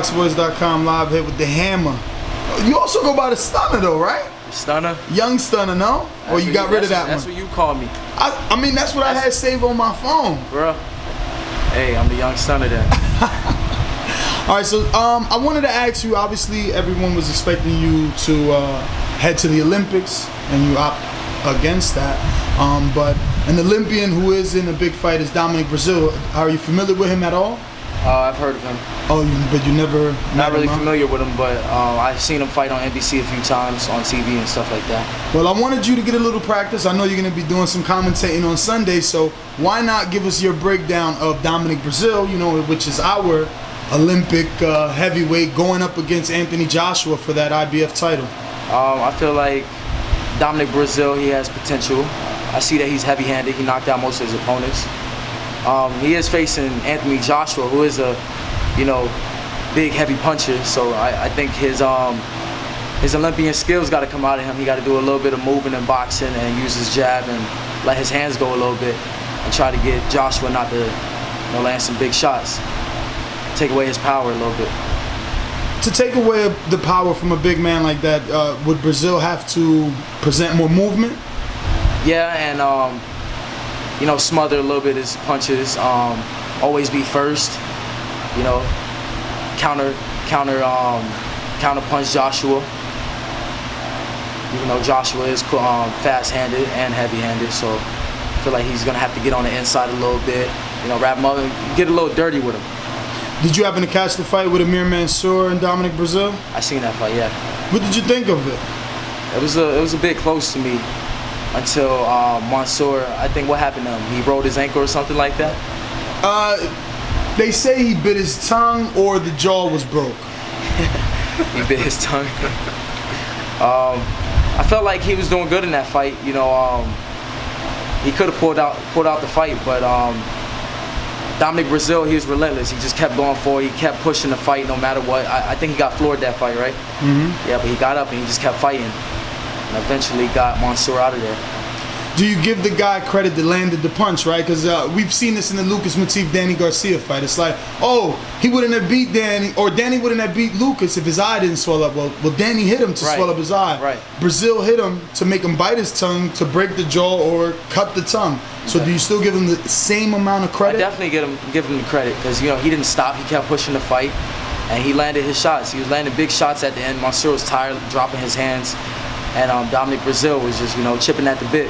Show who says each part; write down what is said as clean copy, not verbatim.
Speaker 1: ThaBoxingvoice.com live here with the Hammer. You also go by the Stunner though, right?
Speaker 2: Stunner?
Speaker 1: Young Stunner, no? Or you got rid of that one?
Speaker 2: That's what you call me.
Speaker 1: I mean, that's what I had saved on my phone.
Speaker 2: Bro. Hey, I'm the Young Stunner then.
Speaker 1: Alright, so I wanted to ask you, obviously everyone was expecting you to head to the Olympics and you opt against that. But an Olympian who is in a big fight is Dominic Breazeale. Are you familiar with him at all?
Speaker 2: I've heard of him.
Speaker 1: Oh, but you never
Speaker 2: Not really familiar with him, but I've seen him fight on NBC a few times on TV and stuff like that.
Speaker 1: Well, I wanted you to get a little practice. I know you're going to be doing some commentating on Sunday, so why not give us your breakdown of Dominic Breazeale, you know, which is our Olympic heavyweight going up against Anthony Joshua for that IBF title.
Speaker 2: I feel like Dominic Breazeale, he has potential. I see that he's heavy-handed. He knocked out most of his opponents. He is facing Anthony Joshua, who is a, you know, big, heavy puncher. So I think his Olympian skills got to come out of him. He got to do a little bit of moving and boxing and use his jab and let his hands go a little bit and try to get Joshua not to, you know, land some big shots. Take away his power a little bit.
Speaker 1: To take away the power from a big man like that, would Breazeale have to present more movement?
Speaker 2: Yeah, and you know, smother a little bit his punches. Always be first. You know, counter punch Joshua. Even though Joshua is fast-handed and heavy-handed, so I feel like he's gonna have to get on the inside a little bit. You know, wrap him up and get a little dirty with him.
Speaker 1: Did you happen to catch the fight with Amir Mansour and Dominic Breazeale?
Speaker 2: I seen that fight, yeah.
Speaker 1: What did you think of it?
Speaker 2: It was a bit close to me until Mansour, I think what happened to him? He rolled his ankle or something like that?
Speaker 1: They say he bit his tongue or the jaw was broke.
Speaker 2: He bit his tongue. I felt like he was doing good in that fight. You know, he could have pulled out the fight, but Dominic Breazeale, he was relentless. He just kept going forward. He kept pushing the fight no matter what. I think he got floored that fight, right? Mm-hmm. Yeah, but he got up and he just kept fighting. And eventually got Mansour out of there.
Speaker 1: Do you give the guy credit that landed the punch, right? Because we've seen this in the Lucas Matif-Danny Garcia fight. It's like, oh, he wouldn't have beat Danny, or Danny wouldn't have beat Lucas if his eye didn't swell up. Well, Danny hit him to swell up his eye.
Speaker 2: Right.
Speaker 1: Breazeale hit him to make him bite his tongue, to break the jaw or cut the tongue. So do you still give him the same amount of credit?
Speaker 2: I definitely give him the credit because, you know, he didn't stop. He kept pushing the fight, and he landed his shots. He was landing big shots at the end. Mansour was tired, dropping his hands, and Dominic Breazeale was just, you know, chipping at the bit.